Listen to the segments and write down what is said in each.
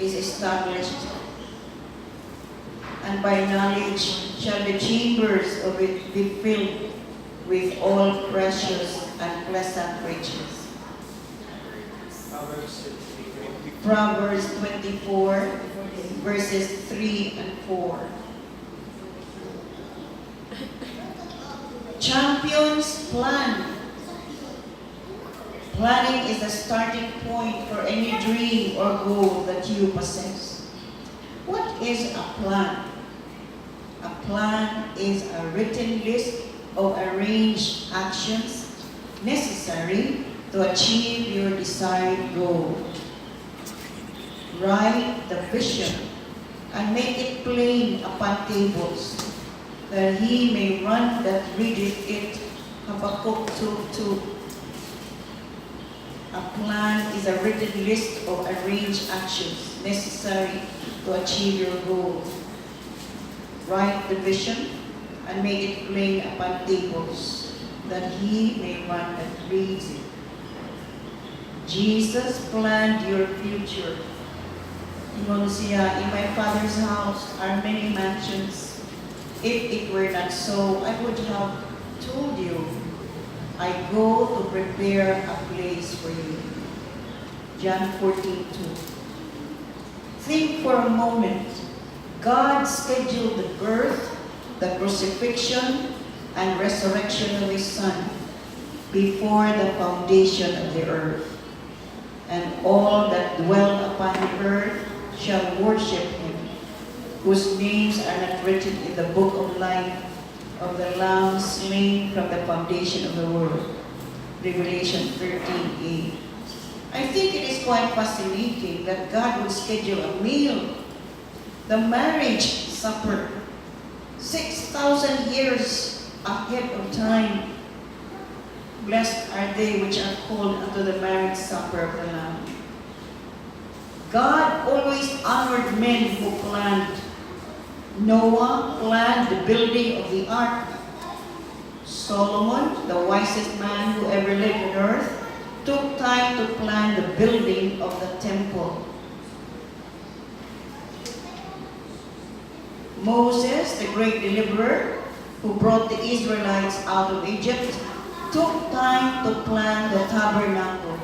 is established, and by knowledge shall the chambers of it be filled with all precious and pleasant riches. Proverbs 24, verses 3 and 4. Champions plan. Planning is the starting point for any dream or goal that you possess. What is a plan? A plan is a written list of arranged actions necessary to achieve your desired goal. Write the vision and make it plain upon tables, that he may run that readeth it. Habakkuk 2:2. A plan is a written list of arranged actions necessary to achieve your goal. Write the vision and make it plain upon tables, that he may run that reads it. Jesus planned your future. Ingon siya, in my Father's house are many mansions. If it were not so, I would have told you, I go to prepare a place for you. John 14:2. Think for a moment. God scheduled the birth, the crucifixion, and resurrection of His Son before the foundation of the earth. And all that dwell upon the earth shall worship Him, whose names are not written in the book of life of the Lamb slain from the foundation of the world. Revelation 13:8. I think it is quite fascinating that God would schedule a meal, the marriage supper, 6,000 years ahead of time. Blessed are they which are called unto the marriage supper of the Lamb. God always honored men who planned. Noah planned the building of the ark. Solomon, the wisest man who ever lived on earth, took time to plan the building of the temple. Moses, the great deliverer, who brought the Israelites out of Egypt, took time to plan the tabernacle.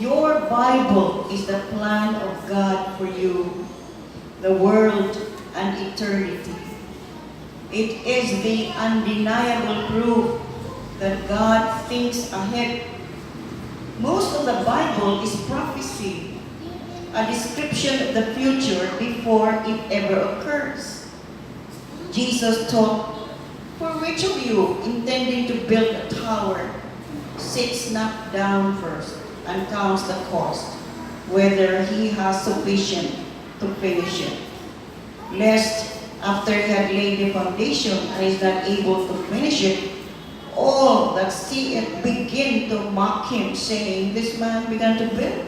Your Bible is the plan of God for you, the world, and eternity. It is the undeniable proof that God thinks ahead. Most of the Bible is prophecy, a description of the future before it ever occurs. Jesus taught, for which of you, intending to build a tower, sits not down first and counts the cost, whether he has sufficient to finish it, lest after he had laid the foundation and is not able to finish it, all that see it begin to mock him, saying, this man began to build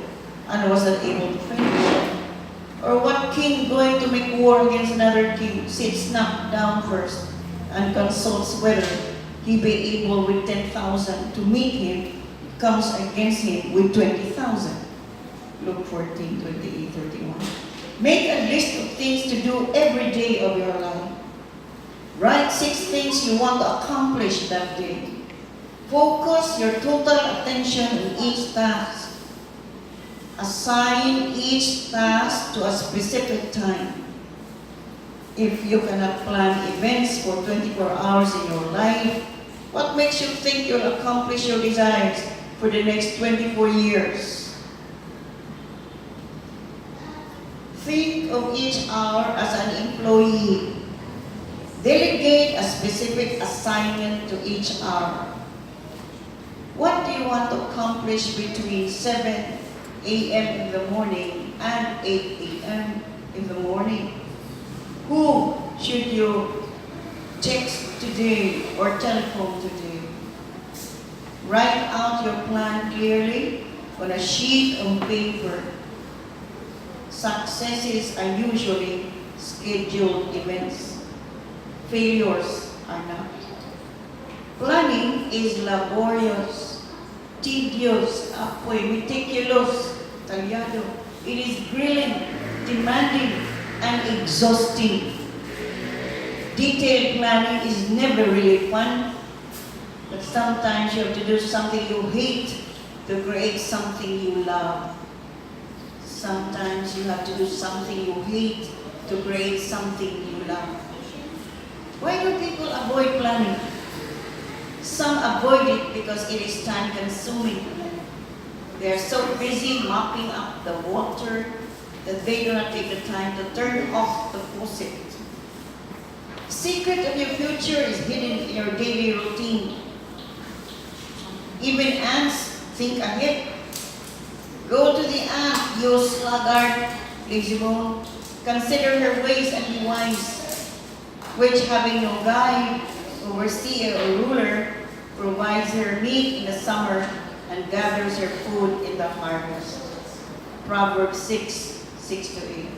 and was not able to finish it. Or what king going to make war against another king sits not down first and consults whether he be able with 10,000 to meet him, comes against him with 20,000. Luke 14:28-31. Make a list of things to do every day of your life. Write 6 things you want to accomplish that day. Focus your total attention on each task. Assign each task to a specific time. If you cannot plan events for 24 hours in your life, what makes you think you'll accomplish your desires for the next 24 years? Think of each hour as an employee. Delegate a specific assignment to each hour. What do you want to accomplish between 7 a.m. in the morning and 8 a.m. in the morning? Who should you text today or telephone today? Write out your plan clearly on a sheet of paper. Successes are usually scheduled events. Failures are not. Planning is laborious, tedious, meticulous, Talyado. It is grilling, demanding, and exhausting. Detailed planning is never really fun, but sometimes you have to do something you hate to create something you love. Sometimes you have to do something you hate to create something you love. Why do people avoid planning? Some avoid it because it is time-consuming. They are so busy mopping up the water that they do not take the time to turn off the faucet. Secret of your future is hidden in your daily routine. Even ants think ahead. Go to the ant, you sluggard, lazy bone. Consider her ways and be wise, which having no guide, overseer, or ruler, provides her meat in the summer and gathers her food in the harvest. Proverbs 6:6-8.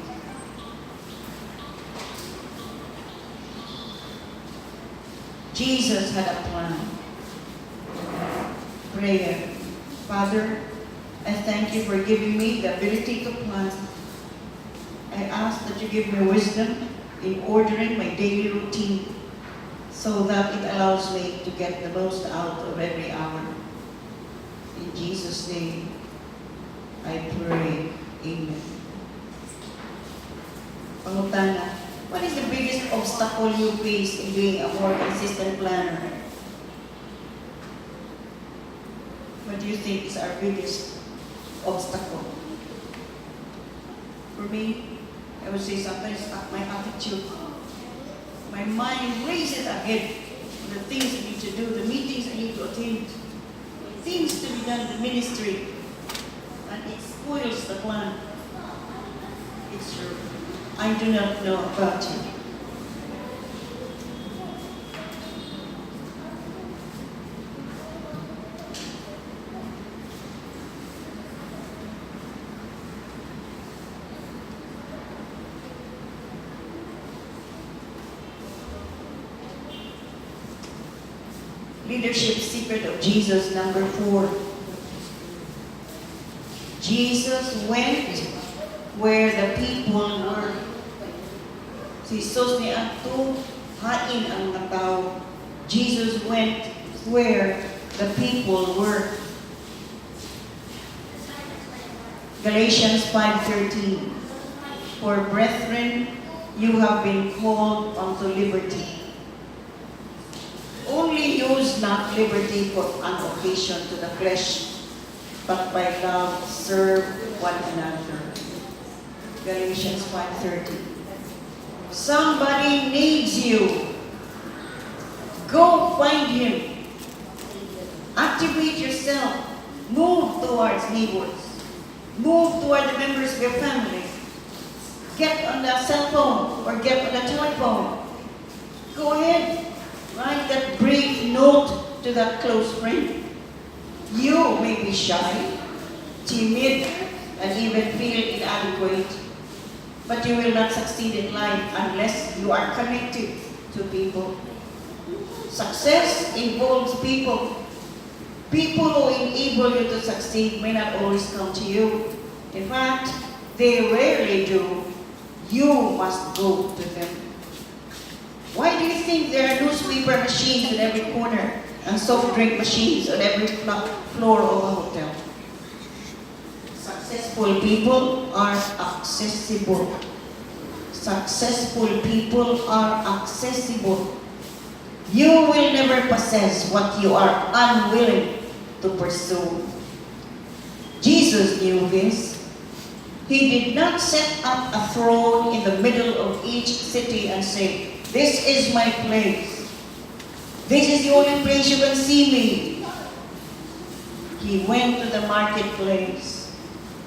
Jesus had a plan. Prayer. Father, I thank you for giving me the ability to plan. I ask that you give me wisdom in ordering my daily routine so that it allows me to get the most out of every hour. In Jesus' name, I pray. Amen. Pangutana, what is the biggest obstacle you face in being a more consistent planner? What do you think is our biggest obstacle? For me, I would say sometimes my attitude. My mind races ahead of the things I need to do, the meetings I need to attend, things to be done in the ministry, and it spoils the plan. It's true. I do not know about you. Leadership secret of Jesus, number 4. Jesus went where the people were. Si Jesus ni ato hain ang mga tao. Jesus went where the people were. Galatians 5:13. For brethren, you have been called unto liberty. Only use not liberty for an occasion to the flesh, but by love serve one another. Galatians 5:30. Somebody needs you. Go find him. Activate yourself. Move towards neighbors. Move toward the members of your family. Get on the cell phone or get on the telephone. Go ahead. Write that brief note to that close friend. You may be shy, timid, and even feel inadequate, but you will not succeed in life unless you are connected to people. Success involves people. People who enable you to succeed may not always come to you. In fact, they rarely do. You must go to them. Why do you think there are newspaper machines in every corner and soft drink machines on every floor of a hotel? Successful people are accessible. Successful people are accessible. You will never possess what you are unwilling to pursue. Jesus knew this. He did not set up a throne in the middle of each city and say, "This is my place. This is the only place you can see me." He went to the marketplace.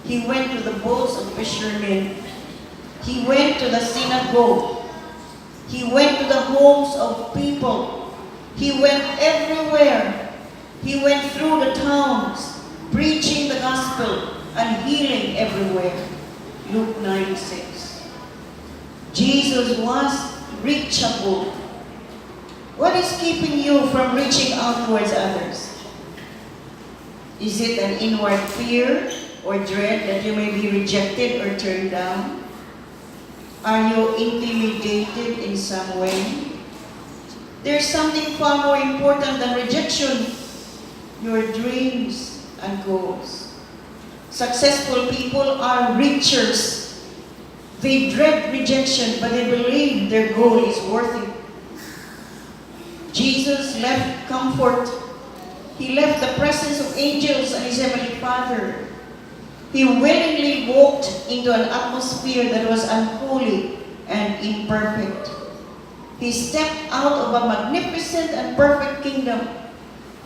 He went to the boats of fishermen. He went to the synagogue. He went to the homes of people. He went everywhere. He went through the towns, preaching the gospel and healing everywhere. Luke 9:6. Jesus was reachable. What is keeping you from reaching out towards others? Is it an inward fear or dread that you may be rejected or turned down? Are you intimidated in some way? There's something far more important than rejection: your dreams and goals. Successful people are reachers. They dread rejection, but they believe their goal is worth it. Jesus left comfort. He left the presence of angels and his heavenly Father. He willingly walked into an atmosphere that was unholy and imperfect. He stepped out of a magnificent and perfect kingdom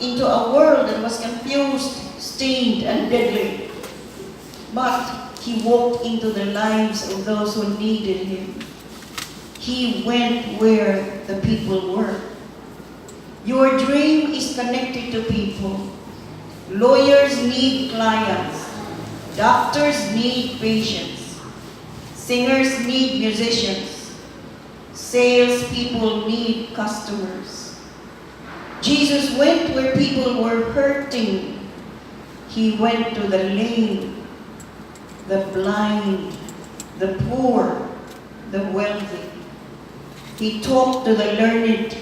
into a world that was confused, stained, and deadly. But he walked into the lives of those who needed him. He went where the people were. Your dream is connected to people. Lawyers need clients. Doctors need patients. Singers need musicians. Salespeople need customers. Jesus went where people were hurting. He went to the lame, the blind, the poor, the wealthy. He talked to the learned,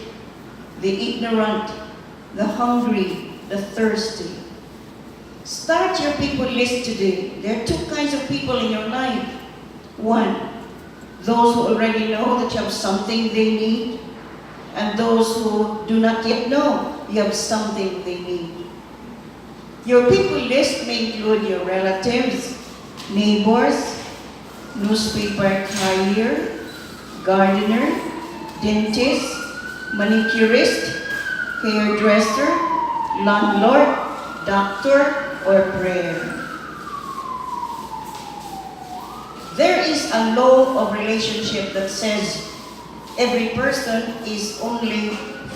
the ignorant, the hungry, the thirsty. Start your people list today. There are two kinds of people in your life. One, those who already know that you have something they need, and those who do not yet know you have something they need. Your people list may include your relatives, neighbors, newspaper carrier, gardener, dentist, manicurist, hairdresser, landlord, doctor, or prayer. There is a law of relationship that says every person is only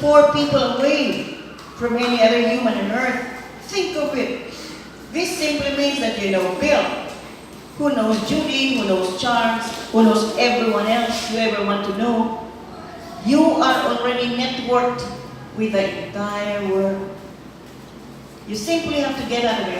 4 people away from any other human on earth. Think of it. This simply means that you know Bill, who knows Judy, who knows Charles, who knows everyone else you ever want to know. You are already networked with the entire world. You simply have to get out of your